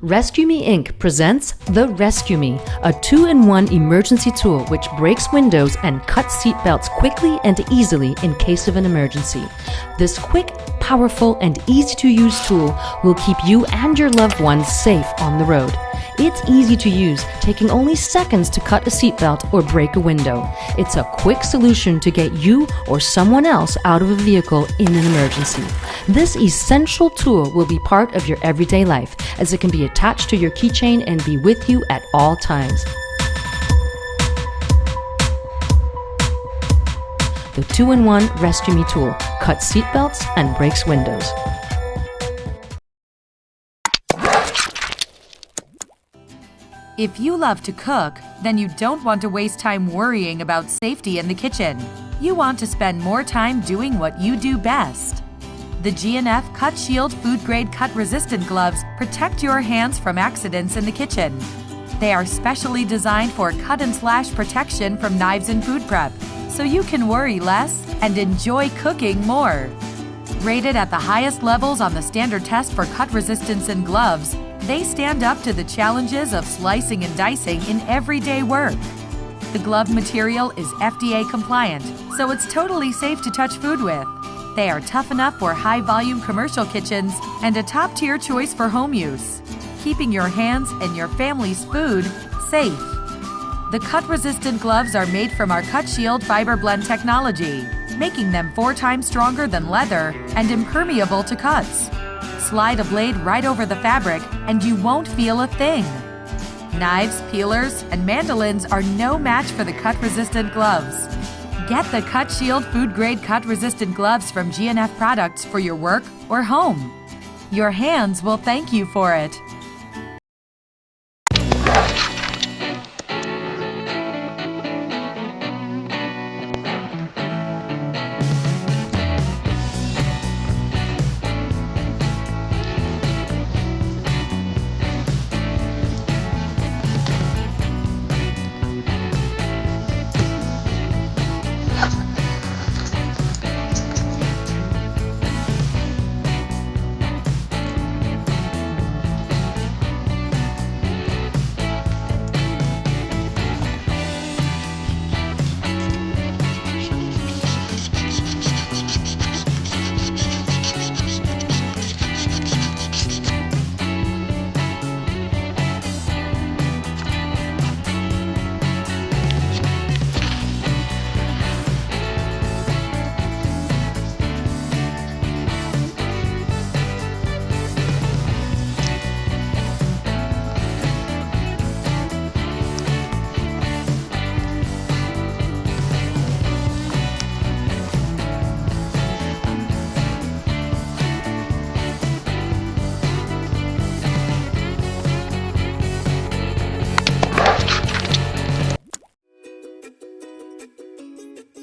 resqme Inc. presents the resqme, a 2-in-1 emergency tool which breaks windows and cuts seatbelts quickly and easily in case of an emergency. This quick, powerful, and easy-to-use tool will keep you and your loved ones safe on the road. It's easy to use, taking only seconds to cut a seatbelt or break a window. It's a quick solution to get you or someone else out of a vehicle in an emergency. This essential tool will be part of your everyday life, as it can be attached to your keychain and be with you at all times. The 2-in-1 resqme tool cuts seatbelts and breaks windows. If you love to cook, then you don't want to waste time worrying about safety in the kitchen. You want to spend more time doing what you do best. The G&F CUTShield food-grade cut-resistant gloves protect your hands from accidents in the kitchen. They are specially designed for cut-and-slash protection from knives and food prep, so you can worry less and enjoy cooking more. Rated at the highest levels on the standard test for cut resistance in gloves, they stand up to the challenges of slicing and dicing in everyday work. The glove material is FDA compliant, so it's totally safe to touch food with. They are tough enough for high-volume commercial kitchens and a top-tier choice for home use, keeping your hands and your family's food safe. The cut-resistant gloves are made from our CUTShield fiber blend technology, making them 4 times stronger than leather and impermeable to cuts. Slide a blade right over the fabric and you won't feel a thing. Knives, peelers, and mandolins are no match for the cut-resistant gloves. Get the CUTShield food-grade cut-resistant gloves from G&F Products for your work or home. Your hands will thank you for it.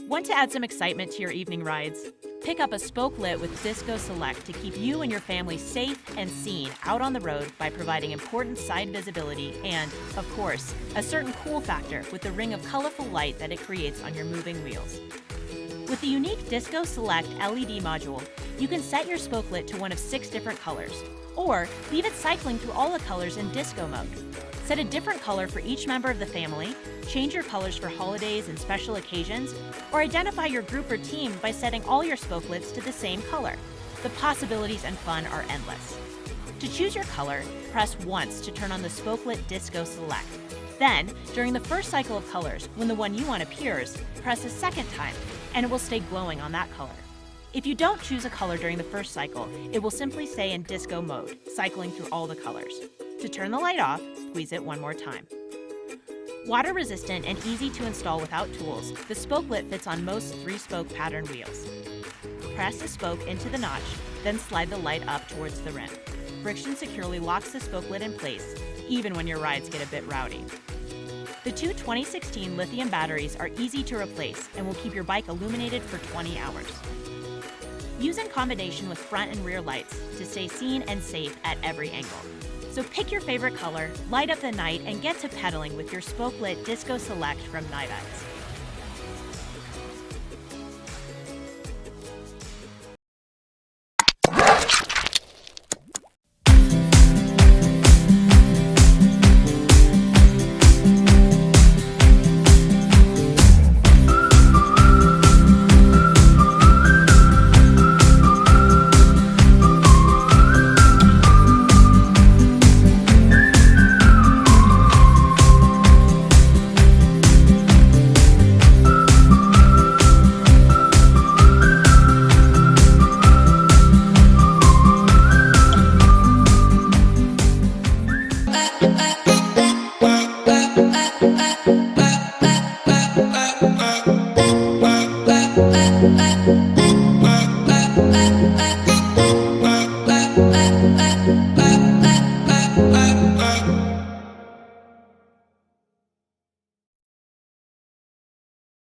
Want to add some excitement to your evening rides? Pick up a Spokelit with Disco Select to keep you and your family safe and seen out on the road by providing important side visibility and, of course, a certain cool factor with the ring of colorful light that it creates on your moving wheels. With the unique Disco Select LED module, you can set your Spokelit to one of 6 different colors, or leave it cycling through all the colors in disco mode. Set a different color for each member of the family, change your colors for holidays and special occasions, or identify your group or team by setting all your Spokelits to the same color. The possibilities and fun are endless. To choose your color, press once to turn on the Spokelit Disco Select. Then, during the first cycle of colors, when the one you want appears, press a second time, and it will stay glowing on that color. If you don't choose a color during the first cycle, it will simply stay in disco mode, cycling through all the colors. To turn the light off, squeeze it one more time. Water resistant and easy to install without tools, the Spokelit fits on most 3-spoke pattern wheels. Press the spoke into the notch, then slide the light up towards the rim. Friction securely locks the Spokelit in place, even when your rides get a bit rowdy. The 2 2016 lithium batteries are easy to replace and will keep your bike illuminated for 20 hours. Use in combination with front and rear lights to stay seen and safe at every angle. So pick your favorite color, light up the night, and get to pedaling with your Spokelit Disco Select from Nite.